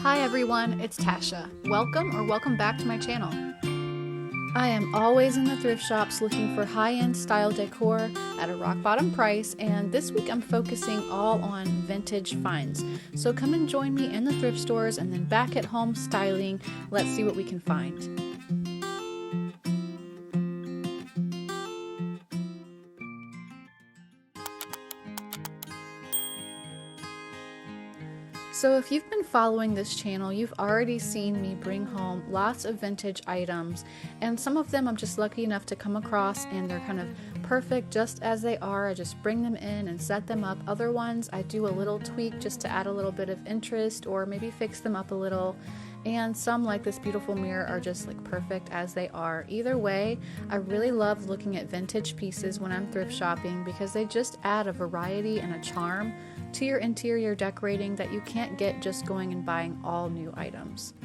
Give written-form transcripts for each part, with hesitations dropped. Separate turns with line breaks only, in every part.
Hi everyone, it's Tasha. Welcome back to my channel. I am always in the thrift shops looking for high-end style decor at a rock bottom price, and this week I'm focusing all on vintage finds. So come and join me in the thrift stores and then back at home styling. Let's see what we can find. So if you've been following this channel, you've already seen me bring home lots of vintage items, and some of them I'm just lucky enough to come across and they're kind of perfect just as they are. I just bring them in and set them up. Other ones I do a little tweak just to add a little bit of interest or maybe fix them up a little. And some, like this beautiful mirror, are just like perfect as they are. Either way, I really love looking at vintage pieces when I'm thrift shopping because they just add a variety and a charm to your interior decorating that you can't get just going and buying all new items.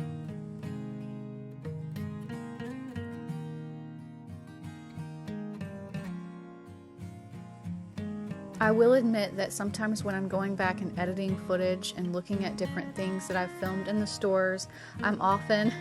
I will admit that sometimes when I'm going back and editing footage and looking at different things that I've filmed in the stores, I'm often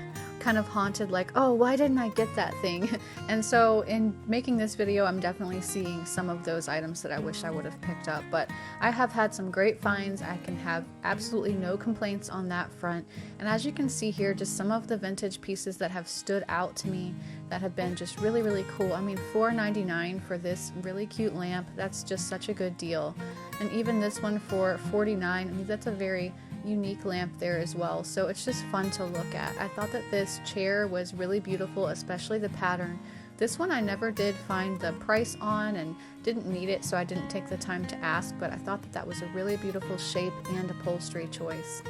kind of haunted like, oh, why didn't I get that thing? And so in making this video, I'm definitely seeing some of those items that I wish I would have picked up. But I have had some great finds. I can have absolutely no complaints on that front. And as you can see here, just some of the vintage pieces that have stood out to me that have been just really, really cool. I mean, $4.99 for this really cute lamp, that's just such a good deal. And even this one for $49, I mean, that's a very unique lamp there as well, so it's just fun to look at. I thought that this chair was really beautiful, especially the pattern. This one I never did find the price on and didn't need it, so I didn't take the time to ask, but I thought that that was a really beautiful shape and upholstery choice.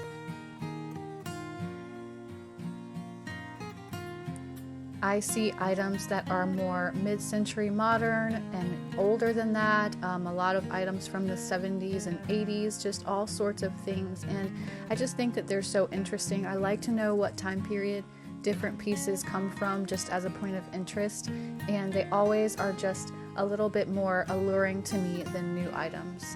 I see items that are more mid-century modern and older than that, a lot of items from the 70s and 80s, just all sorts of things, and I just think that they're so interesting. I like to know what time period different pieces come from just as a point of interest, and they always are just a little bit more alluring to me than new items.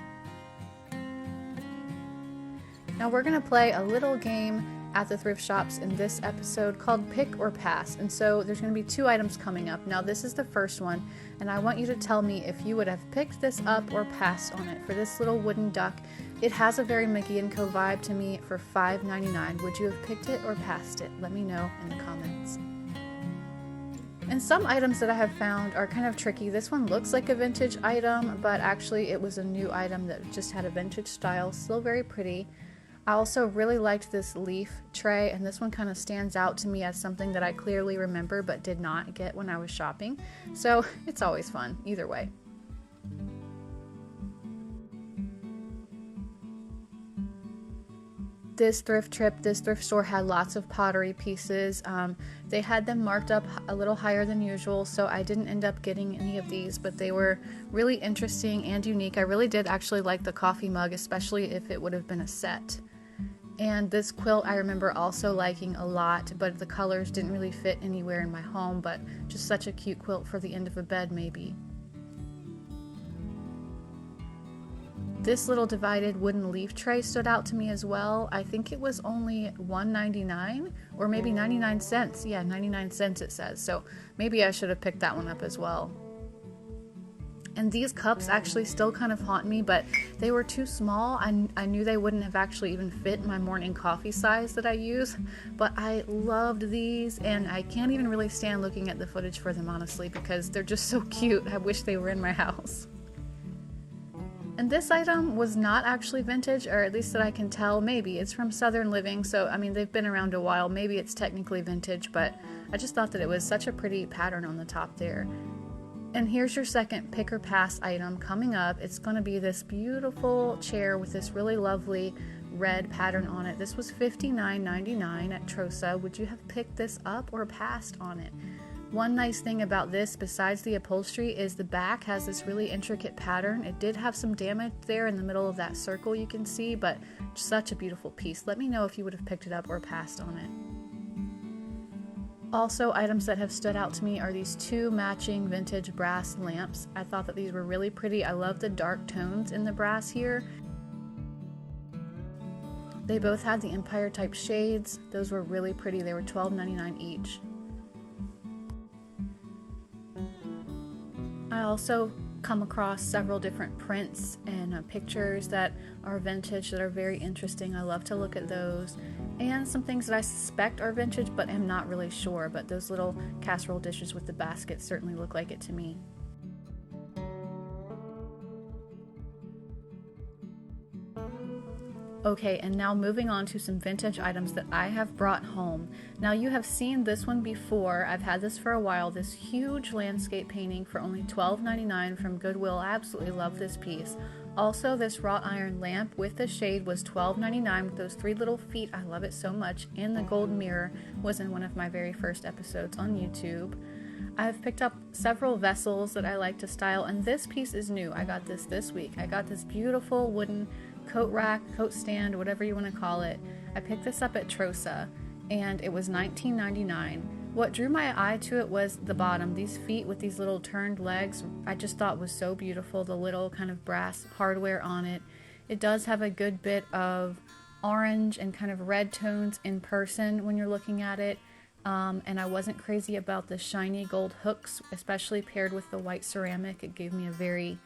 Now we're going to play a little game at the thrift shops in this episode called Pick or Pass, and so there's going to be two items coming up. Now this is the first one, and I want you to tell me if you would have picked this up or passed on it. For this little wooden duck, it has a very Mickey & Co vibe to me. For $5.99, would you have picked it or passed it? Let me know in the comments. And some items that I have found are kind of tricky. This one looks like a vintage item, but actually it was a new item that just had a vintage style, still very pretty. I also really liked this leaf tray, and this one kind of stands out to me as something that I clearly remember but did not get when I was shopping. So it's always fun, either way. This thrift store had lots of pottery pieces. They had them marked up a little higher than usual, so I didn't end up getting any of these, but they were really interesting and unique. I really did actually like the coffee mug, especially if it would have been a set. And this quilt I remember also liking a lot, but the colors didn't really fit anywhere in my home, but just such a cute quilt for the end of a bed maybe. This little divided wooden leaf tray stood out to me as well. I think it was only $1.99 or maybe 99 cents. Yeah, 99 cents it says, so maybe I should have picked that one up as well. And these cups actually still kind of haunt me, but they were too small. I knew they wouldn't have actually even fit my morning coffee size that I use, but I loved these, and I can't even really stand looking at the footage for them, honestly, because they're just so cute. I wish they were in my house. And this item was not actually vintage, or at least that I can tell. Maybe it's from Southern Living, so I mean they've been around a while. Maybe it's technically vintage, but I just thought that it was such a pretty pattern on the top there. And here's your second pick or pass item coming up. It's going to be this beautiful chair with this really lovely red pattern on it. This was $59.99 at Trosa. Would you have picked this up or passed on it? One nice thing about this, besides the upholstery, is the back has this really intricate pattern. It did have some damage there in the middle of that circle you can see, but such a beautiful piece. Let me know if you would have picked it up or passed on it. Also, items that have stood out to me are these two matching vintage brass lamps. I thought that these were really pretty. I love the dark tones in the brass here. They both had the Empire type shades. Those were really pretty. They were $12.99 each. I also come across several different prints and pictures that are vintage that are very interesting. I love to look at those, and some things that I suspect are vintage but am not really sure, but those little casserole dishes with the baskets certainly look like it to me. Okay, and now moving on to some vintage items that I have brought home. Now you have seen this one before. I've had this for a while, this huge landscape painting for only $12.99 from Goodwill. I absolutely love this piece. Also, this wrought iron lamp with the shade was $12.99 with those 3 little feet. I love it so much. And the gold mirror was in one of my very first episodes on YouTube. I've picked up several vessels that I like to style, and this piece is new. I got this week. I got this beautiful wooden coat rack, coat stand, whatever you want to call it. I picked this up at Trosa, and it was $19.99. What drew my eye to it was the bottom. These feet with these little turned legs, I just thought was so beautiful. The little kind of brass hardware on it. It does have a good bit of orange and kind of red tones in person when you're looking at it. And I wasn't crazy about the shiny gold hooks, especially paired with the white ceramic. It gave me a very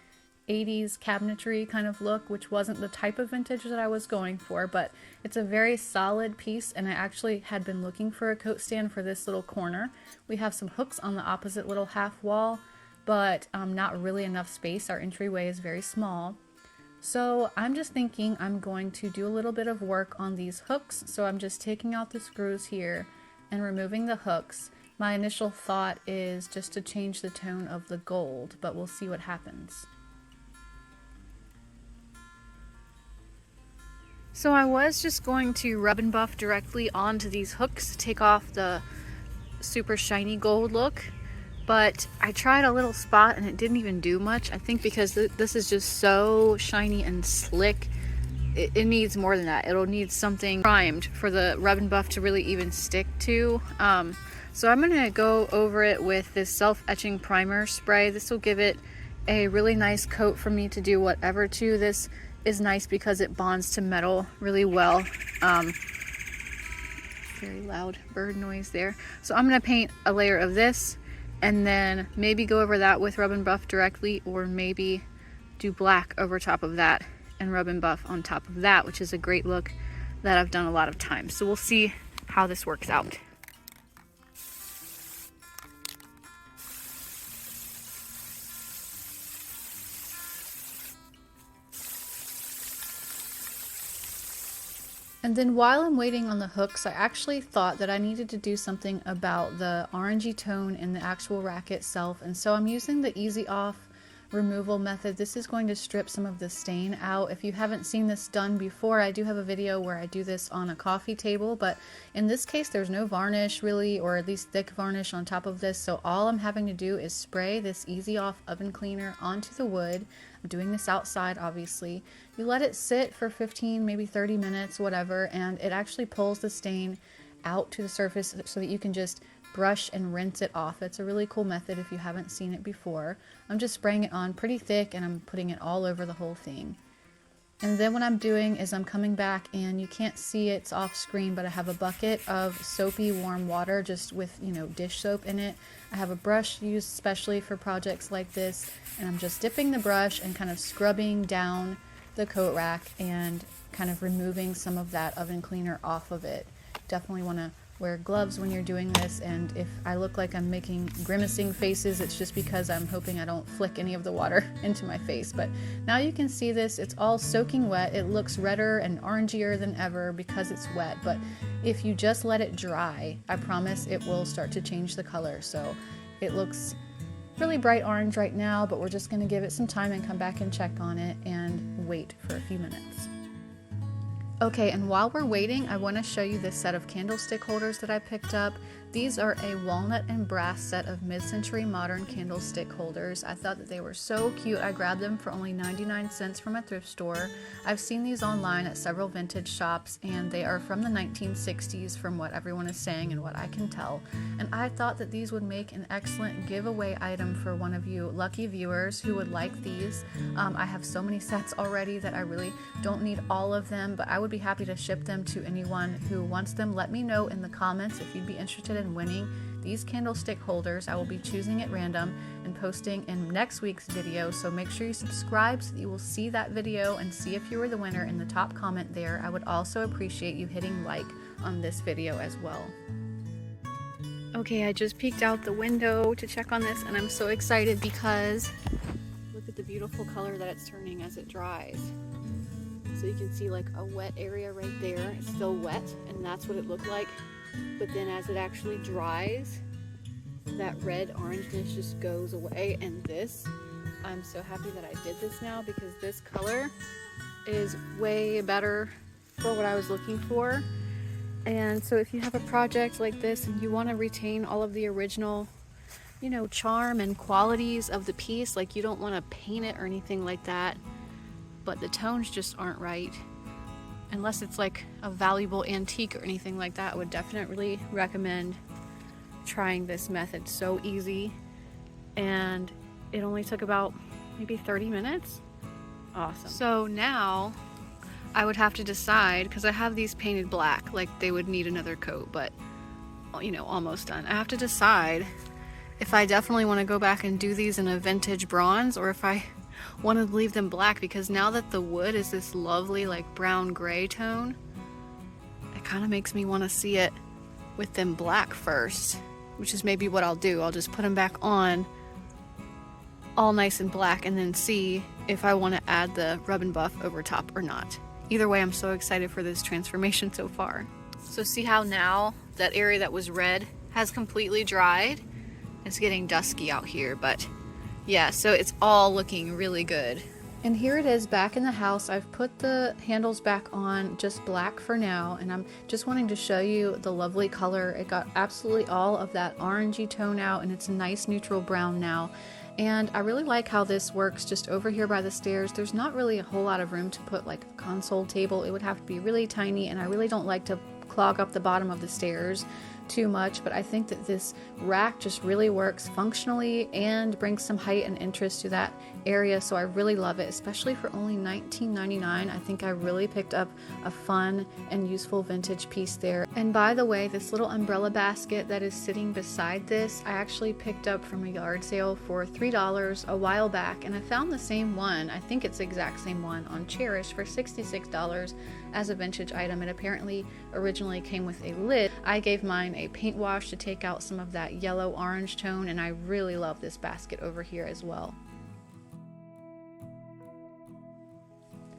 80s cabinetry kind of look, which wasn't the type of vintage that I was going for, but it's a very solid piece, and I actually had been looking for a coat stand for this little corner. We have some hooks on the opposite little half wall, but not really enough space. Our entryway is very small. So I'm just thinking I'm going to do a little bit of work on these hooks. So I'm just taking out the screws here and removing the hooks. My initial thought is just to change the tone of the gold, but we'll see what happens. So I was just going to rub and buff directly onto these hooks to take off the super shiny gold look, but I tried a little spot and it didn't even do much. I think because this is just so shiny and slick, it needs more than that. It'll need something primed for the rub and buff to really even stick to. So I'm gonna go over it with this self-etching primer spray. This will give it a really nice coat for me to do whatever to. This is nice because it bonds to metal really well. Very loud bird noise there. So I'm going to paint a layer of this and then maybe go over that with rub and buff directly, or maybe do black over top of that and rub and buff on top of that, which is a great look that I've done a lot of times. So we'll see how this works out. And then while I'm waiting on the hooks, I actually thought that I needed to do something about the orangey tone in the actual rack itself. And so I'm using the easy off removal method. This is going to strip some of the stain out. If you haven't seen this done before, I do have a video where I do this on a coffee table, but in this case there's no varnish really, or at least thick varnish on top of this. So all I'm having to do is spray this easy off oven cleaner onto the wood. I'm doing this outside, obviously. You let it sit for 15, maybe 30 minutes, whatever, and it actually pulls the stain out to the surface so that you can just brush and rinse it off. It's a really cool method if you haven't seen it before. I'm just spraying it on pretty thick and I'm putting it all over the whole thing. And then what I'm doing is I'm coming back, and you can't see it's off screen, but I have a bucket of soapy warm water just with, dish soap in it. I have a brush used specially for projects like this, and I'm just dipping the brush and kind of scrubbing down the coat rack and kind of removing some of that oven cleaner off of it. Definitely want to wear gloves when you're doing this, and if I look like I'm making grimacing faces, it's just because I'm hoping I don't flick any of the water into my face. But now you can see this, it's all soaking wet. It looks redder and orangier than ever because it's wet, but if you just let it dry, I promise it will start to change the color. So it looks really bright orange right now, but we're just going to give it some time and come back and check on it and wait for a few minutes. Okay, and while we're waiting, I want to show you this set of candlestick holders that I picked up. These are a walnut and brass set of mid-century modern candlestick holders. I thought that they were so cute. I grabbed them for only 99 cents from a thrift store. I've seen these online at several vintage shops, and they are from the 1960s from what everyone is saying and what I can tell. And I thought that these would make an excellent giveaway item for one of you lucky viewers who would like these. I have so many sets already that I really don't need all of them, but I would be happy to ship them to anyone who wants them. Let me know in the comments if you'd be interested in winning these candlestick holders. I will be choosing at random and posting in next week's video, so make sure you subscribe so that you will see that video and see if you were the winner in the top comment there. I would also appreciate you hitting like on this video as well. Okay, I just peeked out the window to check on this, and I'm so excited because look at the beautiful color that it's turning as it dries. So you can see like a wet area right there. It's still wet, and that's what it looked like. But then as it actually dries, that red orangeness just goes away. And this, I'm so happy that I did this now, because this color is way better for what I was looking for. And so if you have a project like this and you want to retain all of the original, you know, charm and qualities of the piece, like you don't want to paint it or anything like that, but the tones just aren't right, unless it's like a valuable antique or anything like that, I would definitely recommend trying this method. So easy, and it only took about maybe 30 minutes. Awesome. So now I would have to decide, because I have these painted black, like they would need another coat, but you know, almost done. I have to decide if I definitely want to go back and do these in a vintage bronze, or if I want to leave them black, because now that the wood is this lovely like brown gray tone, it kind of makes me want to see it with them black first, which is maybe what I'll do. I'll just put them back on all nice and black and then see if I want to add the rub and buff over top or not. Either way, I'm so excited for this transformation so far. So see how now that area that was red has completely dried? It's getting dusky out here, but yeah, so it's all looking really good. And here it is back in the house. I've put the handles back on just black for now, and I'm just wanting to show you the lovely color. It got absolutely all of that orangey tone out, and it's a nice neutral brown now. And I really like how this works just over here by the stairs. There's not really a whole lot of room to put like a console table. It would have to be really tiny, and I really don't like to clog up the bottom of the stairs too much, but I think that this rack just really works functionally and brings some height and interest to that area, so I really love it, especially for only $19.99. I think I really picked up a fun and useful vintage piece there. And by the way, this little umbrella basket that is sitting beside this, I actually picked up from a yard sale for $3 a while back, and I found the same one, I think it's the exact same one, on Cherish for $66 as a vintage item. It apparently originally came with a lid. I gave mine a paint wash to take out some of that yellow orange tone, and I really love this basket over here as well.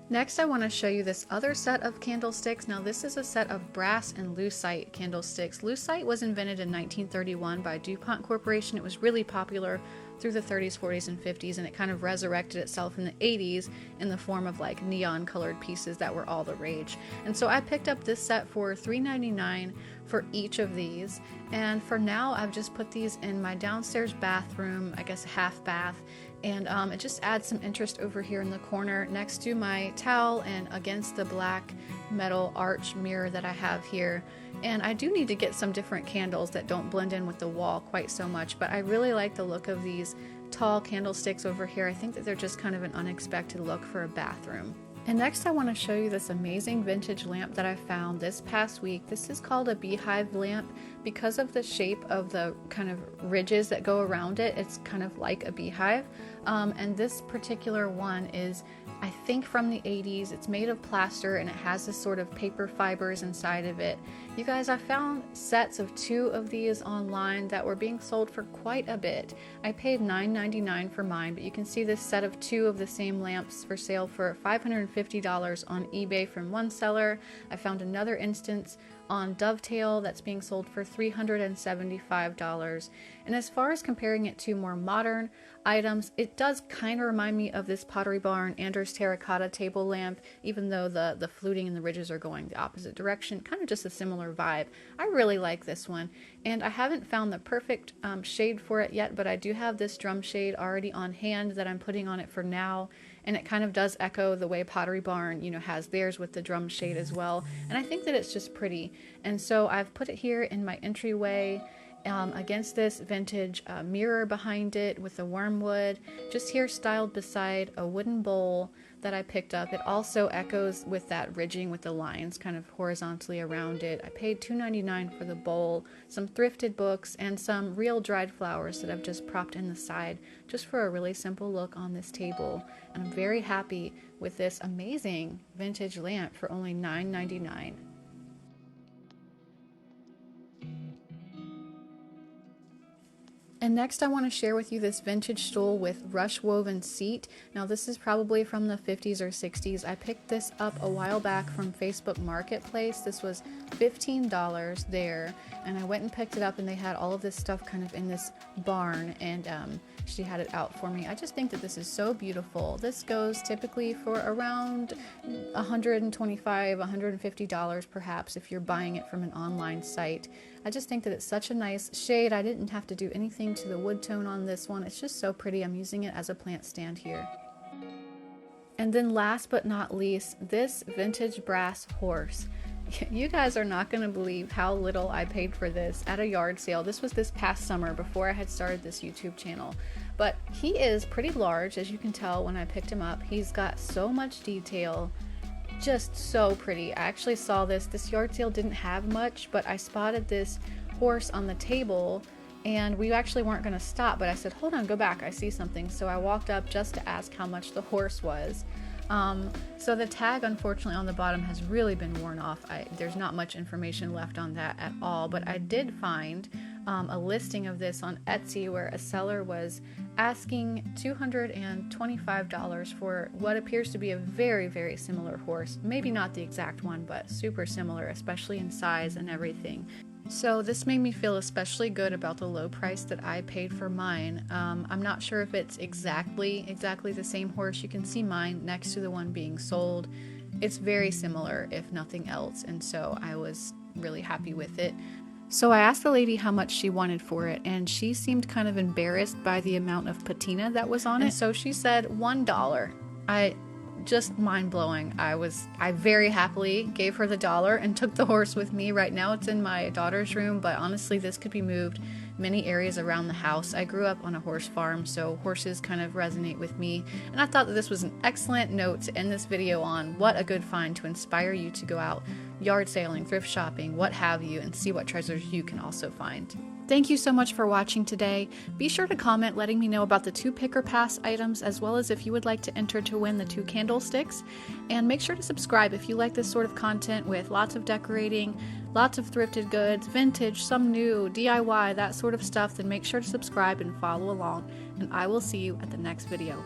Next, I want to show you this other set of candlesticks. Now this is a set of brass and lucite candlesticks. Lucite was invented in 1931 by DuPont Corporation. It was really popular through the 30s, 40s, and 50s, and it kind of resurrected itself in the 80s in the form of like neon colored pieces that were all the rage. And so I picked up this set for $3.99 for each of these, and for now I've just put these in my downstairs bathroom, I guess a half bath, and it just adds some interest over here in the corner next to my towel and against the black metal arch mirror that I have here. And I do need to get some different candles that don't blend in with the wall quite so much, but I really like the look of these tall candlesticks over here. I think that they're just kind of an unexpected look for a bathroom. And next I want to show you this amazing vintage lamp that I found this past week. This is called a beehive lamp. Because of the shape of the kind of ridges that go around it, it's kind of like a beehive. And this particular one is, I think, from the 80s. It's made of plaster, and it has this sort of paper fibers inside of it. You guys, I found sets of 2 of these online that were being sold for quite a bit. I paid $9.99 for mine, but you can see this set of 2 of the same lamps for sale for $550 on eBay from one seller. I found another instance on Dovetail that's being sold for $375. And as far as comparing it to more modern items, it does kind of remind me of this Pottery Barn terracotta table lamp, even though the fluting and the ridges are going the opposite direction. Kind of just a similar vibe. I really like this one, and I haven't found the perfect shade for it yet, but I do have this drum shade already on hand that I'm putting on it for now, and it kind of does echo the way Pottery Barn, you know, has theirs with the drum shade as well, and I think that it's just pretty. And so I've put it here in my entryway, against this vintage mirror behind it with the wormwood, just here styled beside a wooden bowl that I picked up. It also echoes with that ridging with the lines kind of horizontally around it. I paid $2.99 for the bowl, some thrifted books, and some real dried flowers that I've just propped in the side just for a really simple look on this table. And I'm very happy with this amazing vintage lamp for only $9.99. And next I want to share with you this vintage stool with rush woven seat. Now this is probably from the 50s or 60s. I picked this up a while back from Facebook Marketplace. This was $15 there, and I went and picked it up, and they had all of this stuff kind of in this barn, and she had it out for me. I just think that this is so beautiful. This goes typically for around $125, $150 perhaps if you're buying it from an online site. I just think that it's such a nice shade. I didn't have to do anything to the wood tone on this one. It's just so pretty. I'm using it as a plant stand here. And then last but not least, this vintage brass horse. You guys are not going to believe how little I paid for this at a yard sale. This was this past summer before I had started this YouTube channel. But he is pretty large, as you can tell when I picked him up. He's got so much detail. Just so pretty. I actually saw this yard sale didn't have much, but I spotted this horse on the table, and we actually weren't going to stop, but I said, hold on, go back, I see something. So I walked up just to ask how much the horse was. So the tag, unfortunately, on the bottom has really been worn off. There's not much information left on that at all, but I did find a listing of this on Etsy where a seller was asking $225 for what appears to be a very, very similar horse. Maybe not the exact one, but super similar, especially in size and everything. So this made me feel especially good about the low price that I paid for mine. I'm not sure if it's exactly the same horse. You can see mine next to the one being sold. It's very similar, if nothing else, and so I was really happy with it. So I asked the lady how much she wanted for it, and she seemed kind of embarrassed by the amount of patina that was on it. So she said $1. Just mind-blowing. I very happily gave her the $1 and took the horse with me. Right now it's in my daughter's room, but honestly this could be moved many areas around the house. I grew up on a horse farm, so horses kind of resonate with me, and I thought that this was an excellent note to end this video on. What a good find to inspire you to go out yard sailing, thrift shopping, what have you, and see what treasures you can also find. Thank you so much for watching today. Be sure to comment letting me know about the 2 pick or pass items, as well as if you would like to enter to win the 2 candlesticks. And make sure to subscribe if you like this sort of content with lots of decorating, lots of thrifted goods, vintage, some new, DIY, that sort of stuff. Then make sure to subscribe and follow along, and I will see you at the next video.